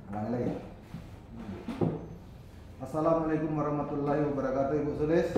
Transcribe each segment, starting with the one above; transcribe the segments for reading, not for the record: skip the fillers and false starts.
Ulangi lagi. Assalamualaikum warahmatullahi wabarakatuh, Ibu Sulis.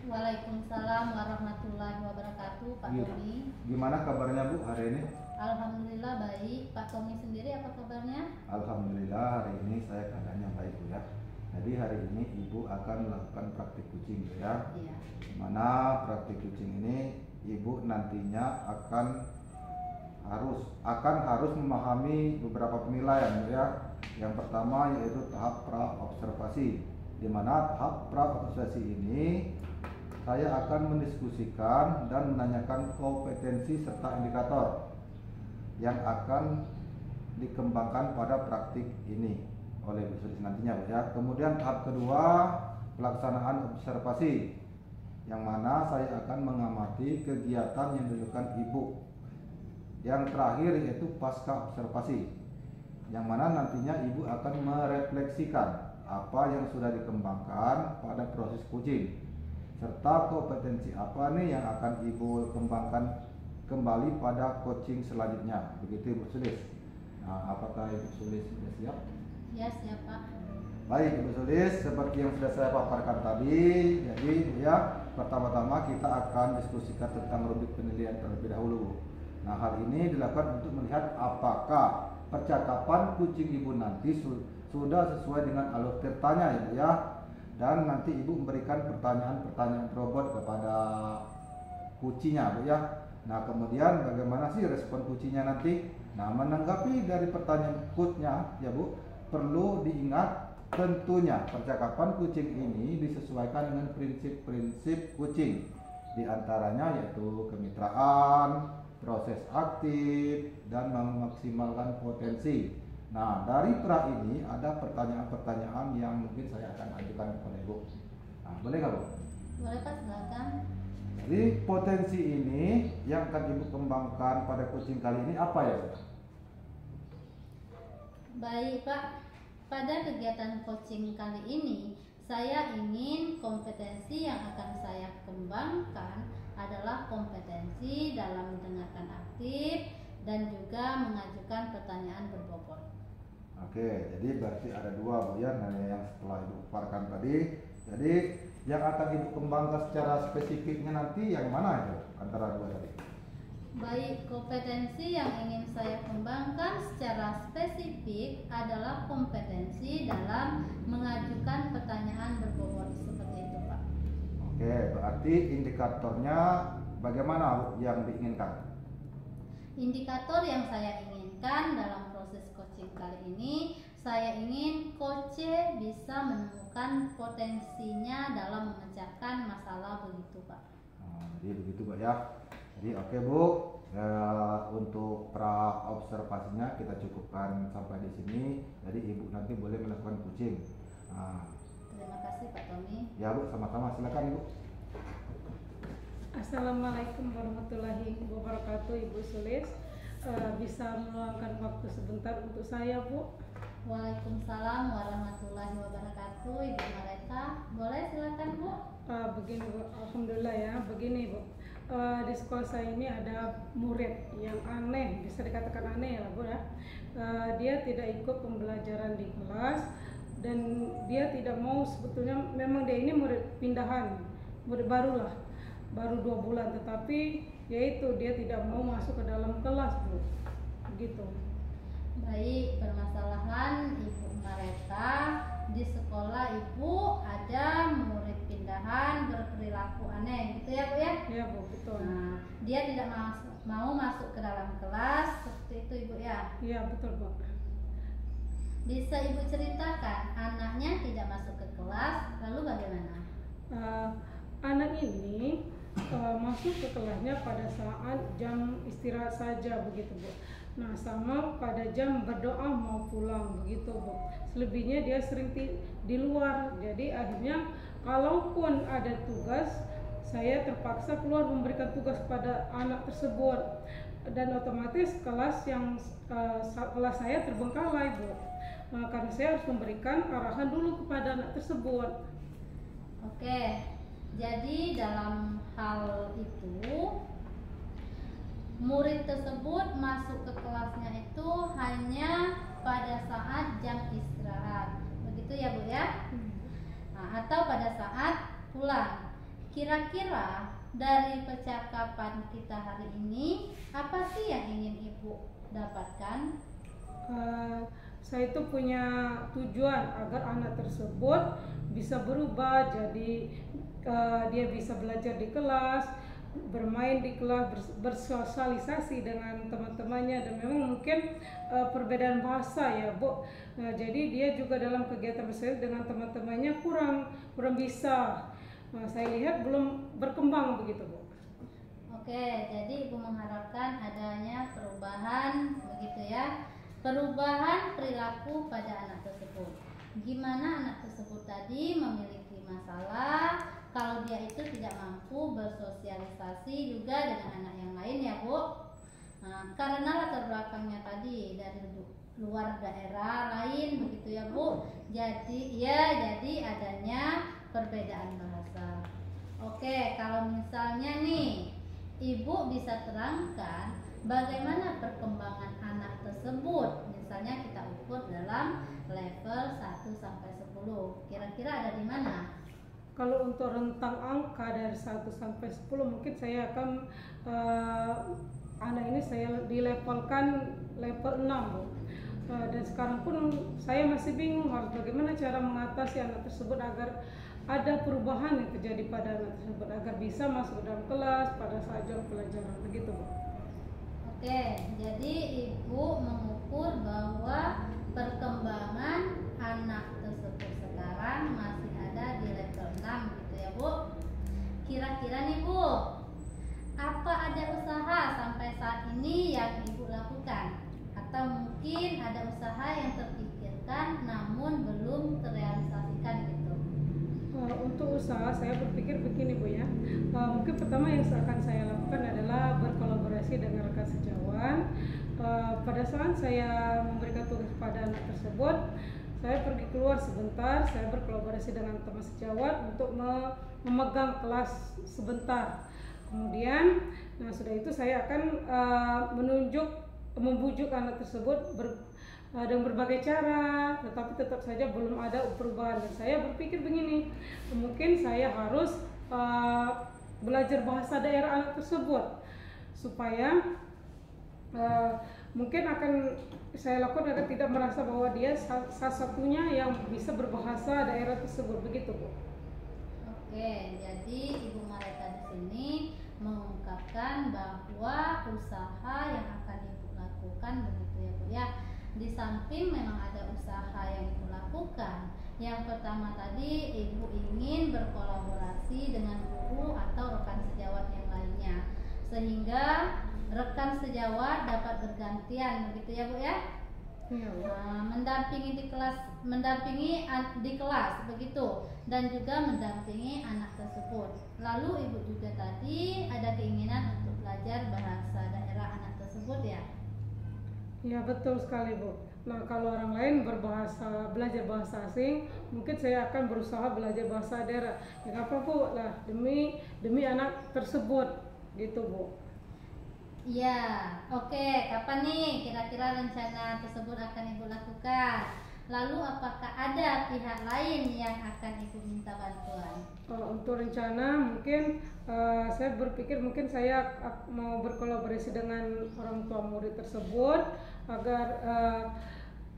Waalaikumsalam warahmatullahi wabarakatuh, Pak Tommy. Gimana kabarnya Bu hari ini? Alhamdulillah baik. Pak Tommy sendiri apa kabarnya? Alhamdulillah hari ini saya keadaannya baik Bu ya. Jadi hari ini Ibu akan melakukan praktik kucing Bu ya. Iya. Dimana praktik kucing ini Ibu nantinya harus memahami beberapa penilaian Bu ya. Yang pertama yaitu tahap pra-observasi, di mana tahap pra-observasi ini saya akan mendiskusikan dan menanyakan kompetensi serta indikator yang akan dikembangkan pada praktik ini oleh Bu Sulis nantinya Bu ya. Kemudian tahap kedua pelaksanaan observasi, yang mana saya akan mengamati kegiatan yang dilakukan Ibu. Yang terakhir yaitu pasca observasi, yang mana nantinya Ibu akan merefleksikan apa yang sudah dikembangkan pada proses kucing, serta kompetensi apa nih yang akan Ibu kembangkan kembali pada coaching selanjutnya. Begitu Ibu Sulis. Nah, apakah Ibu Sulis sudah siap? Ya, siap Pak. Baik Ibu Sulis, seperti yang sudah saya paparkan tadi, jadi ya pertama-tama kita akan diskusikan tentang rubrik penilaian terlebih dahulu. Nah, hal ini dilakukan untuk melihat apakah percakapan kucing Ibu nanti sudah sesuai dengan alur ceritanya ya Bu ya. Dan nanti Ibu memberikan pertanyaan-pertanyaan robot kepada kucingnya Bu ya. Nah, kemudian bagaimana sih respon kucingnya nanti? Nah, menanggapi dari pertanyaan coachnya ya Bu, perlu diingat tentunya percakapan kucing ini disesuaikan dengan prinsip-prinsip kucing. Di antaranya yaitu kemitraan, proses aktif, dan memaksimalkan potensi. Nah, dari pra ini ada pertanyaan-pertanyaan yang mungkin saya akan ajukan kepada Ibu. Nah, boleh nggak Bu? Boleh Pak, silakan. Jadi potensi ini yang akan Ibu kembangkan pada kucing kali ini apa ya Bu? Baik Pak, pada kegiatan coaching kali ini saya ingin kompetensi yang akan saya kembangkan adalah kompetensi dalam mendengarkan aktif dan juga mengajukan pertanyaan berbobot. Oke, jadi berarti ada dua Bu ya, yang setelah Ibu paparkan tadi. Jadi yang akan Ibu kembangkan secara spesifiknya nanti yang mana itu antara dua tadi? Baik, kompetensi yang ingin saya kembangkan secara spesifik adalah kompetensi dalam mengajukan pertanyaan berbobot, seperti itu Pak. Oke, berarti indikatornya bagaimana yang diinginkan? Indikator yang saya inginkan dalam proses coaching kali ini, saya ingin coach bisa menemukan potensinya dalam memecahkan masalah, begitu Pak. Jadi begitu Pak ya. Jadi oke Bu, untuk pra observasinya kita cukupkan sampai di sini. Jadi Ibu nanti boleh melakukan coaching. Terima kasih Pak Tommy. Ya Bu, sama-sama, silakan Ibu. Assalamualaikum warahmatullahi wabarakatuh, Ibu Sulis. Bisa meluangkan waktu sebentar untuk saya Bu? Waalaikumsalam warahmatullahi wabarakatuh, Ibu Mareta. Boleh silakan Bu. Begini Bu, alhamdulillah ya. Begini Bu, di sekolah saya ini ada murid yang aneh, bisa dikatakan aneh ya Bu ya. Dia tidak ikut pembelajaran di kelas dan dia tidak mau, sebetulnya memang dia ini murid pindahan, murid baru lah, baru 2 bulan, tetapi yaitu dia tidak mau masuk ke dalam kelas Bu, begitu. Baik, permasalahan Ibu Mareta, di sekolah Ibu ada murid pindahan berperilaku aneh, gitu ya Bu ya? Iya Bu, betul. Nah, dia tidak mau masuk ke dalam kelas, seperti itu Ibu ya? Iya betul Bu. Bisa Ibu ceritakan anaknya tidak masuk ke kelas, lalu bagaimana? Anak ini masuk ke kelasnya pada saat jam istirahat saja, begitu Bu. Nah, sama pada jam berdoa mau pulang, begitu Bu. Selebihnya dia sering di luar. Jadi akhirnya kalaupun ada tugas, saya terpaksa keluar memberikan tugas pada anak tersebut, dan otomatis kelas saya terbengkalai Bu. Nah, karena saya harus memberikan arahan dulu kepada anak tersebut. Oke, jadi dalam hal itu murid tersebut masuk ke kelasnya itu hanya pada saat jam istirahat Kira-kira dari percakapan kita hari ini, apa sih yang ingin Ibu dapatkan? Saya itu punya tujuan agar anak tersebut bisa berubah, jadi dia bisa belajar di kelas, bermain di kelas, bersosialisasi dengan teman-temannya, dan memang mungkin perbedaan bahasa ya Bu. Jadi dia juga dalam kegiatan bersosialisasi dengan teman-temannya kurang bisa. Saya lihat belum berkembang begitu Bu. Oke, jadi Ibu mengharapkan adanya perubahan begitu ya. Perubahan perilaku pada anak tersebut. Gimana anak tersebut tadi memiliki masalah kalau dia itu tidak mampu bersosialisasi juga dengan anak yang lain ya Bu. Nah, karena latar belakangnya tadi dari luar daerah lain begitu ya Bu. Jadi adanya perbedaan bahasa. Oke, kalau misalnya nih Ibu bisa terangkan bagaimana perkembangan anak tersebut. Misalnya kita ukur dalam level 1 sampai 10. Kira-kira ada di mana? Kalau untuk rentang angka dari 1 sampai 10 mungkin saya akan anak ini saya dilevelkan level 6 Bu. Dan sekarang pun saya masih bingung harus bagaimana cara mengatasi anak tersebut agar ada perubahan yang terjadi pada anak tersebut agar bisa masuk dalam kelas pada saat jam pelajaran begitu Bu. Oke, jadi Ibu mengukur bahwa perkembangan anak tersebut sekarang masih ada di level 6 gitu ya Bu. Kira-kira nih Bu, apa ada usaha sampai saat ini yang Ibu lakukan? Atau mungkin ada usaha yang terpikirkan namun belum terrealisasikan gitu? Untuk usaha saya berpikir begini Bu ya. Mungkin pertama yang akan saya lakukan adalah berkolaborasi dengan rekan sejawat. Pada saat saya memberikan tugas kepada anak tersebut, saya pergi keluar sebentar, saya berkolaborasi dengan teman sejawat untuk memegang kelas sebentar. Kemudian, sudah itu saya akan membujuk anak tersebut dengan berbagai cara, tetapi tetap saja belum ada perubahan. Dan saya berpikir begini, mungkin saya harus belajar bahasa daerah anak tersebut supaya mungkin akan saya lakukan agar tidak merasa bahwa dia salah satunya yang bisa berbahasa daerah tersebut begitu Bu. Oke, jadi Ibu Mareta di sini mengungkapkan bahwa usaha yang akan Ibu lakukan begitu ya Bu ya. Di samping memang ada usaha yang Ibu lakukan. Yang pertama tadi Ibu ingin berkolaborasi dengan guru atau rekan sejawat yang lainnya, sehingga rekan sejawat dapat bergantian begitu ya Bu ya. Mendampingi di kelas begitu, dan juga mendampingi anak tersebut. Lalu Ibu juga tadi ada keinginan untuk belajar bahasa daerah anak tersebut ya. Ya betul sekali Bu. Nah kalau orang lain belajar bahasa asing, mungkin saya akan berusaha belajar bahasa daerah. Ya apa Bu lah demi anak tersebut gitu Bu. Ya, oke. Kapan nih kira-kira rencana tersebut akan Ibu lakukan? Lalu apakah ada pihak lain yang akan Ibu minta bantuan? Untuk rencana mungkin saya berpikir mungkin saya mau berkolaborasi dengan orang tua murid tersebut agar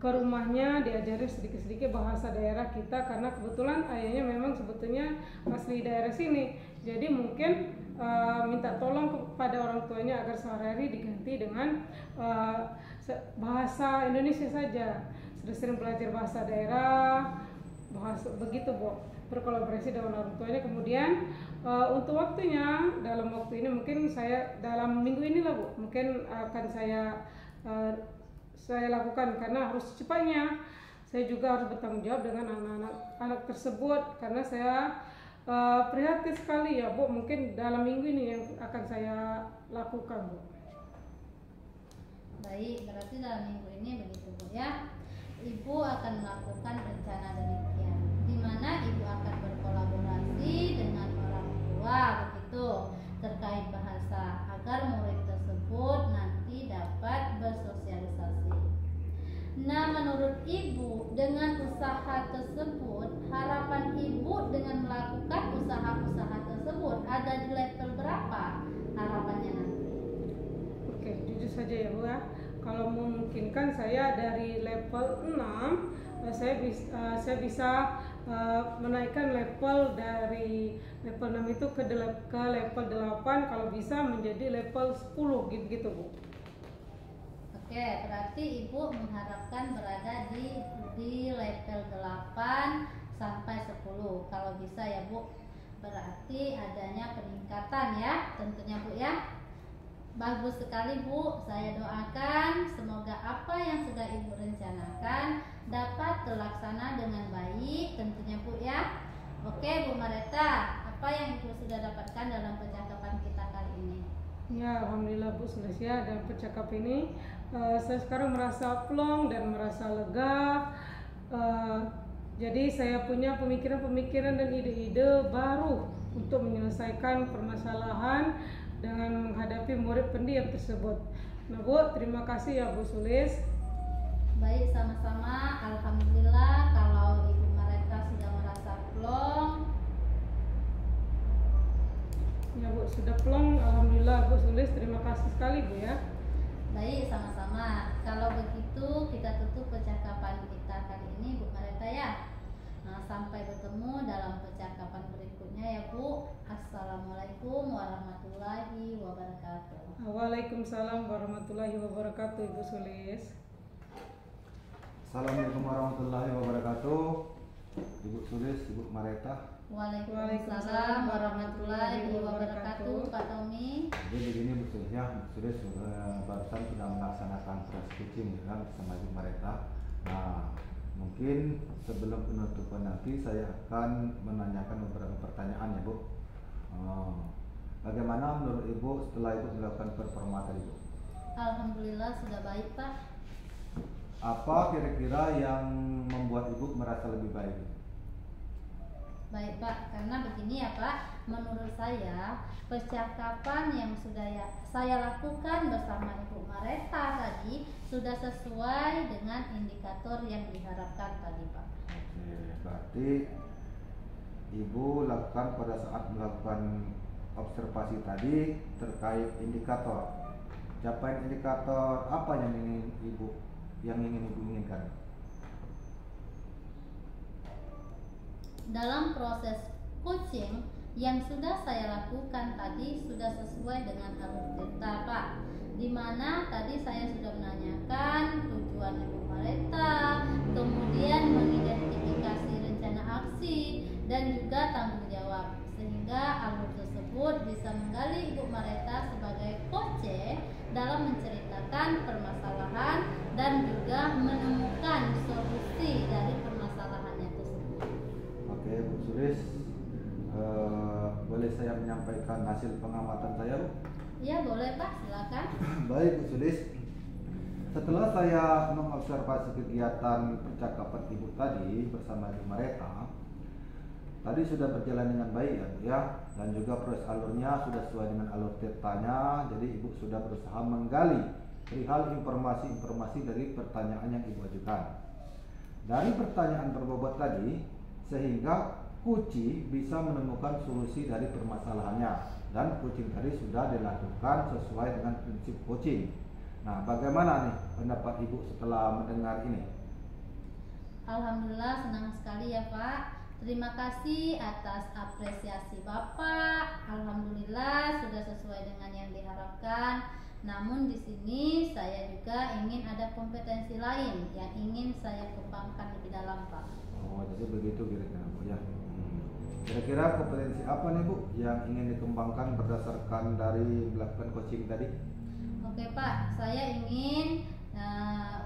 ke rumahnya diajari sedikit-sedikit bahasa daerah kita, karena kebetulan ayahnya memang sebetulnya asli daerah sini. Jadi mungkin minta tolong kepada orang tuanya agar sehari-hari diganti dengan bahasa Indonesia saja. Sering belajar bahasa daerah, bahasa begitu Bu. Berkolaborasi dengan orang tuanya. Kemudian untuk waktunya, dalam waktu ini mungkin saya dalam minggu inilah Bu, mungkin akan saya lakukan, karena harus secepatnya. Saya juga harus bertanggung jawab dengan anak-anak tersebut, karena saya prihatin sekali ya Bu. Mungkin dalam minggu ini yang akan saya lakukan Bu. Baik, berarti dalam minggu ini begitu Bu ya. Ibu akan melakukan rencana demikian, di mana Ibu akan berkolaborasi dengan orang tua begitu terkait bahasa agar murid tersebut nanti dapat bersosialisasi. Nah, menurut Ibu dengan usaha tersebut harapan Ibu dengan melakukan usaha-usaha tersebut ada di level berapa harapannya nanti? Oke, jujur saja ya Bu ya. Kalau memungkinkan saya dari level 6, saya bisa menaikkan level dari level 6 itu ke level 8, kalau bisa menjadi level 10 gitu Bu. Oke, berarti Ibu mengharapkan berada di level 8 sampai 10. Kalau bisa ya Bu. Berarti adanya peningkatan ya, tentunya Bu ya. Bagus sekali Bu, saya doakan semoga apa yang sudah Ibu rencanakan dapat terlaksana dengan baik tentunya Bu ya. Oke Bu Mareta, apa yang Ibu sudah dapatkan dalam percakapan kita kali ini? Ya, alhamdulillah Bu Sulesya, dalam percakapan ini saya sekarang merasa plong dan merasa lega. Jadi saya punya pemikiran-pemikiran dan ide-ide baru untuk menyelesaikan permasalahan dengan menghadapi murid pendiam tersebut. Nah Bu, terima kasih ya Bu Sulis. Baik, sama-sama. Alhamdulillah kalau Ibu Mareta sudah merasa plong. Ya Bu, sudah plong. Alhamdulillah Bu Sulis, terima kasih sekali Bu ya. Baik, sama-sama. Kalau begitu kita tutup percakapan kita kali ini Bu Mareta ya. Nah, sampai bertemu dalam percakapan berikutnya ya Bu. Assalamualaikum warahmatullahi wabarakatuh. Waalaikumsalam warahmatullahi wabarakatuh Ibu Sulis. Assalamualaikum warahmatullahi wabarakatuh. Ibu Sulis, Ibu Mareta. Waalaikumsalam warahmatullahi wabarakatuh Pak Tommy. Jadi begini Bu Sulis ya, Bu Sulis barusan sudah melaksanakan proses coaching ya bersama Ibu Mareta. Nah, mungkin sebelum penutupan nanti saya akan menanyakan beberapa pertanyaan ya Bu. Bagaimana menurut Ibu setelah Ibu melakukan performa tadi Bu? Alhamdulillah sudah baik Pak. Apa kira-kira yang membuat Ibu merasa lebih baik? Baik Pak, karena begini ya Pak, menurut saya percakapan yang sudah saya lakukan bersama Ibu Mareta tadi sudah sesuai dengan indikator yang diharapkan tadi Pak. Oke, berarti Ibu lakukan pada saat melakukan observasi tadi terkait indikator. Capaian indikator apa yang ingin Ibu inginkan? Dalam proses coaching yang sudah saya lakukan tadi sudah sesuai dengan alur cerita Pak, dimana tadi saya sudah menanyakan tujuan Ibu Mareta, kemudian mengidentifikasi rencana aksi dan juga tanggung jawab, sehingga alur tersebut bisa menggali Ibu Mareta sebagai coach dalam menceritakan permasalahan dan juga menemukan solusi dari permasalahannya tersebut. Oke Bu Sulis, boleh saya menyampaikan hasil pengamatan saya Bu? Ya boleh Pak, silakan. Baik Bu Sulis, setelah saya mengobservasi kegiatan percakapan Ibu tadi bersama Ibu Mareta, tadi sudah berjalan dengan baik ya Bu ya, dan juga proses alurnya sudah sesuai dengan alur ceritanya. Jadi Ibu sudah berusaha menggali perihal informasi-informasi dari pertanyaan yang Ibu ajukan. Dari pertanyaan berbobot tadi, sehingga Kuci bisa menemukan solusi dari permasalahannya, dan coaching tadi sudah dilakukan sesuai dengan prinsip coaching. Nah, bagaimana nih pendapat Ibu setelah mendengar ini? Alhamdulillah senang sekali ya Pak. Terima kasih atas apresiasi Bapak. Alhamdulillah sudah sesuai dengan yang diharapkan. Namun di sini saya juga ingin ada kompetensi lain yang ingin saya kembangkan lebih dalam Pak. Oh, jadi begitu kira-kira Bu ya. Kira-kira kompetensi apa nih Bu yang ingin dikembangkan berdasarkan dari melakukan coaching tadi? Oke Pak, saya ingin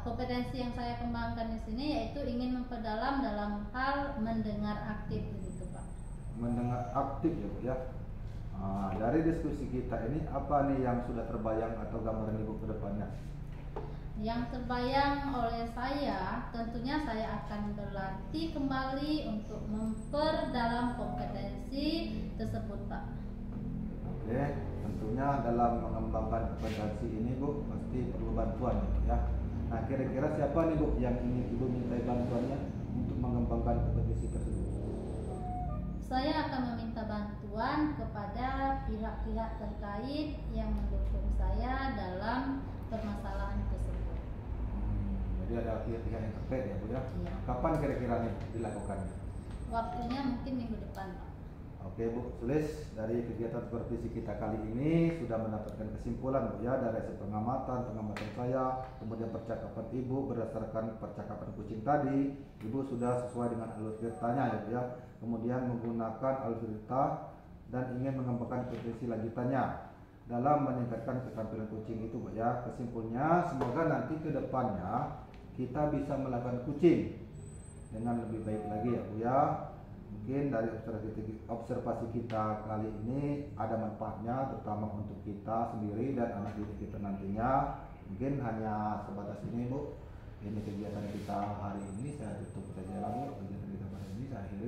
kompetensi yang saya kembangkan di sini yaitu ingin memperdalam dalam hal mendengar aktif begitu Pak. Mendengar aktif ya Bu ya. Dari diskusi kita ini apa nih yang sudah terbayang atau gambaran Ibu ke depannya? Yang terbayang oleh saya, tentunya saya akan berlatih kembali untuk memperdalam kompetensi tersebut Pak. Oke, tentunya dalam mengembangkan kompetensi ini Bu pasti perlu bantuan ya. Nah, kira-kira siapa nih Bu yang ingin Ibu mintai bantuannya untuk mengembangkan kompetensi tersebut? Saya akan meminta bantuan kepada pihak-pihak terkait yang mendukung saya dalam permasalahan tersebut. Jadi ada pihak-pihak yang terkait ya Bu ya. Iya. Kapan kira-kira nih dilakukannya? Waktunya mungkin minggu depan, Pak. Oke Bu Sulis, dari kegiatan supervisi kita kali ini sudah mendapatkan kesimpulan Bu ya, dari hasil pengamatan saya, kemudian percakapan Ibu berdasarkan percakapan kucing tadi, Ibu sudah sesuai dengan alur ceritanya ya Bu ya, kemudian menggunakan alur cerita dan ingin mengembangkan potensi lanjutannya dalam meningkatkan keterampilan kucing itu Bu ya. Kesimpulannya semoga nanti ke depannya kita bisa melakukan kucing dengan lebih baik lagi ya Bu ya. Mungkin dari observasi kita kali ini ada manfaatnya terutama untuk kita sendiri dan anak didik kita nantinya. Mungkin hanya sebatas ini Bu. Ini kegiatan kita hari ini, saya tutup saja lagi kegiatan kita hari ini. Saya akhiri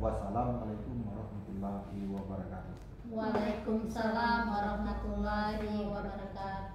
wassalamualaikum warahmatullahi wabarakatuh. Waalaikumsalam warahmatullahi wabarakatuh.